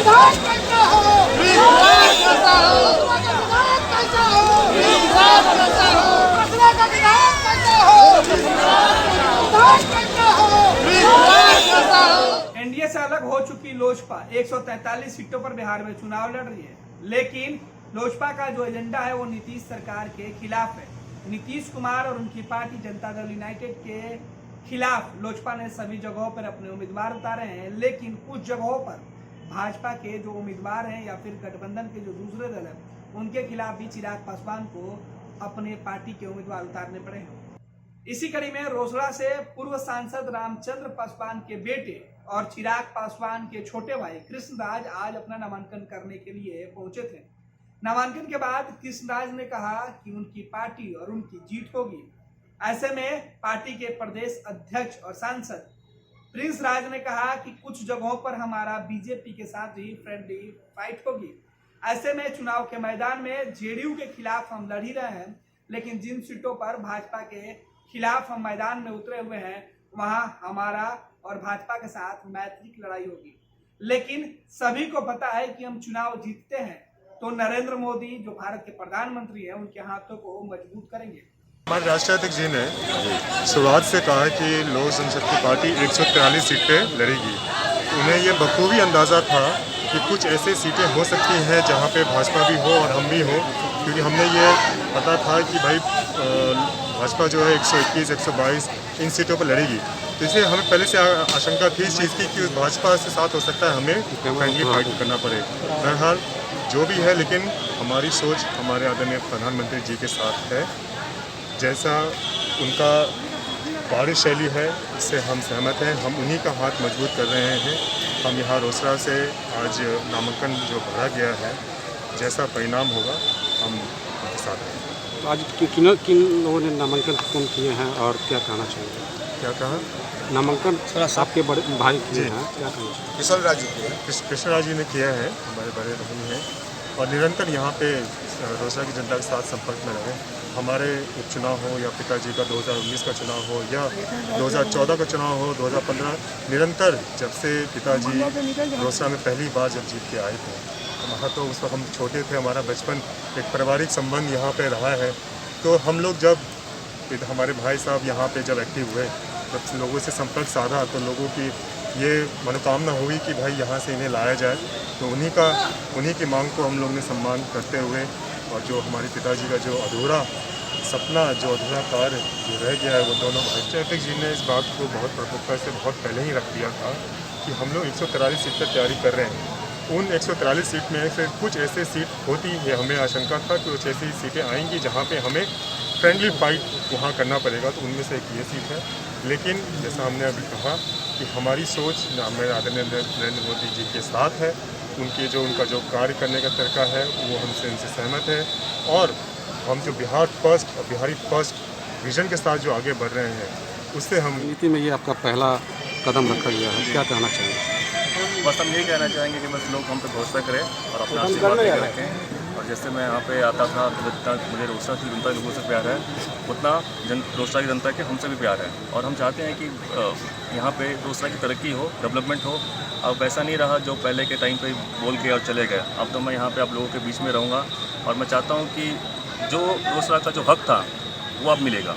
विधायक कैसा हो, विधायक कैसा हो, विधायक कैसा हो, विधायक कैसा हो, कसबे का विधायक कैसा हो, विधायक कैसा हो, विधायक कैसा हो। एनडीए से अलग हो चुकी लोजपा 143 सीटों पर बिहार में चुनाव लड़ रही है, लेकिन लोजपा का जो एजेंडा है वो नीतीश सरकार के खिलाफ है। नीतीश कुमार और उनकी पार्टी जनता दल यूनाइटेड के खिलाफ लोजपा ने सभी जगहों पर अपने उम्मीदवार उतारे हैं, लेकिन कुछ जगहों पर भाजपा के जो उम्मीदवार हैं या फिर गठबंधन के जो दूसरे दल हैं उनके खिलाफ भी चिराग पासवान को अपने पार्टी के उम्मीदवार उतारने पड़े हैं। इसी कड़ी में रोसड़ा से पूर्व सांसद रामचंद्र पासवान के बेटे और चिराग पासवान के छोटे भाई कृष्णराज आज अपना नामांकन करने के लिए पहुंचे थे। नामांकन के बाद कृष्णराज ने कहा कि उनकी पार्टी और उनकी जीत होगी। ऐसे में पार्टी के प्रदेश अध्यक्ष और सांसद प्रिंस राज ने कहा कि कुछ जगहों पर हमारा बीजेपी के साथ ही फ्रेंडली फाइट होगी। ऐसे में चुनाव के मैदान में जेडीयू के खिलाफ हम लड़ ही रहे हैं, लेकिन जिन सीटों पर भाजपा के खिलाफ हम मैदान में उतरे हुए हैं वहां हमारा और भाजपा के साथ मैत्री की लड़ाई होगी। लेकिन सभी को पता है कि हम चुनाव जीतते हैं तो नरेंद्र मोदी जो भारत के प्रधानमंत्री हैं उनके हाथों को मजबूत करेंगे। हमारे राष्ट्रीय अध्यक्ष जी ने शुरुआत से कहा कि लोक जनशक्ति पार्टी 143 सीटें लड़ेगी। उन्हें ये बखूबी अंदाज़ा था कि कुछ ऐसे सीटें हो सकती हैं जहां पे भाजपा भी हो और हम भी हो, क्योंकि हमने ये पता था कि भाई भाजपा जो है 121, 122 इन सीटों पर लड़ेगी। तो इसलिए हमें पहले से आशंका थी इस चीज़ की कि भाजपा से साथ हो सकता है हमें फ्रेंडली फाइट करना पड़े। बहरहाल जो भी है, लेकिन हमारी सोच हमारे आदरणीय प्रधानमंत्री जी के साथ है। जैसा उनका कार्यशैली है उससे हम सहमत हैं। हम उन्हीं का हाथ मजबूत कर रहे हैं। हम यहाँ रोसड़ा से आज नामांकन जो भरा गया है, जैसा परिणाम होगा हम उनके साथ हैं। तो आज किन लोगों ने नामांकन कौन किए हैं और क्या कहना चाहिए? क्या कहा? नामांकन आपके बड़े भाई किए हैं, क्या कहना चाहिए? कृष्णराज जी ने किया है, हमारे बड़े भाई हैं और निरंतर यहाँ पे रोसड़ा की जनता के साथ संपर्क में रहे। हमारे उपचुनाव हो या पिताजी का 2019 का चुनाव हो या 2014 का चुनाव हो, 2015, निरंतर जब से पिताजी रोसड़ा में पहली बार जब जीत के आए थे, वहाँ तो उस वक्त हम छोटे थे, हमारा बचपन एक पारिवारिक संबंध यहाँ पे रहा है। तो हम लोग जब हमारे भाई साहब यहाँ पे जब एक्टिव हुए, जब लोगों से संपर्क साधा तो लोगों की ये मनोकामना हुई कि भाई यहाँ से इन्हें लाया जाए। तो उन्हीं की मांग को हम लोग ने सम्मान करते हुए और जो हमारे पिताजी का जो अधूरा सपना, जो अधूरा कार्य जो रह गया है, वो दोनों राष्ट्रीय अध्यक्ष जी ने इस बात को बहुत प्रमुखता से बहुत पहले ही रख दिया था कि हम लोग 143 सीट पर तैयारी कर रहे हैं। उन 143 सीट में से कुछ ऐसे सीट होती है, हमें आशंका था कि कुछ ऐसी सीटें आएंगी जहाँ पे हमें फ्रेंडली फाइट वहाँ करना पड़ेगा। तो उनमें से एक ये सीट है। लेकिन जैसा हमने अभी कहा कि हमारी सोच हमारे आदरणीय नरेंद्र मोदी जी के साथ है। उनका जो कार्य करने का तरीका है वो हमसे इनसे सहमत है और हम जो बिहार फर्स्ट और बिहारी फर्स्ट विजन के साथ जो आगे बढ़ रहे हैं उससे हम नीति में ये आपका पहला कदम रखा गया है, क्या कहना चाहिए? बस हम यही कहना चाहेंगे कि बस लोग हम पे भरोसा करें और अपना आशीर्वाद लेकर रखें। और जैसे मैं यहाँ पे आता था तो जितना मुझे रोसड़ा की जनता लोगों से प्यार है, उतना रोसड़ा की जनता के हमसे भी प्यार है। और हम चाहते हैं कि यहाँ पे रोसड़ा की तरक्की हो, डेवलपमेंट हो। अब वैसा नहीं रहा जो पहले के टाइम पे बोल के और चले गए। अब तो मैं यहाँ पे आप लोगों के बीच में रहूँगा और मैं चाहता हूँ कि जो रोसड़ा का जो हक था वो अब मिलेगा।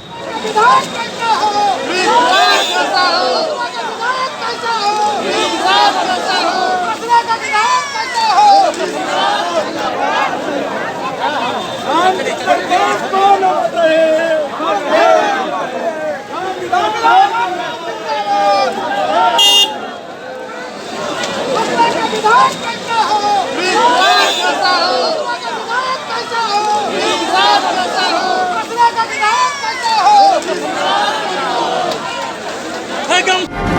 Hey, go!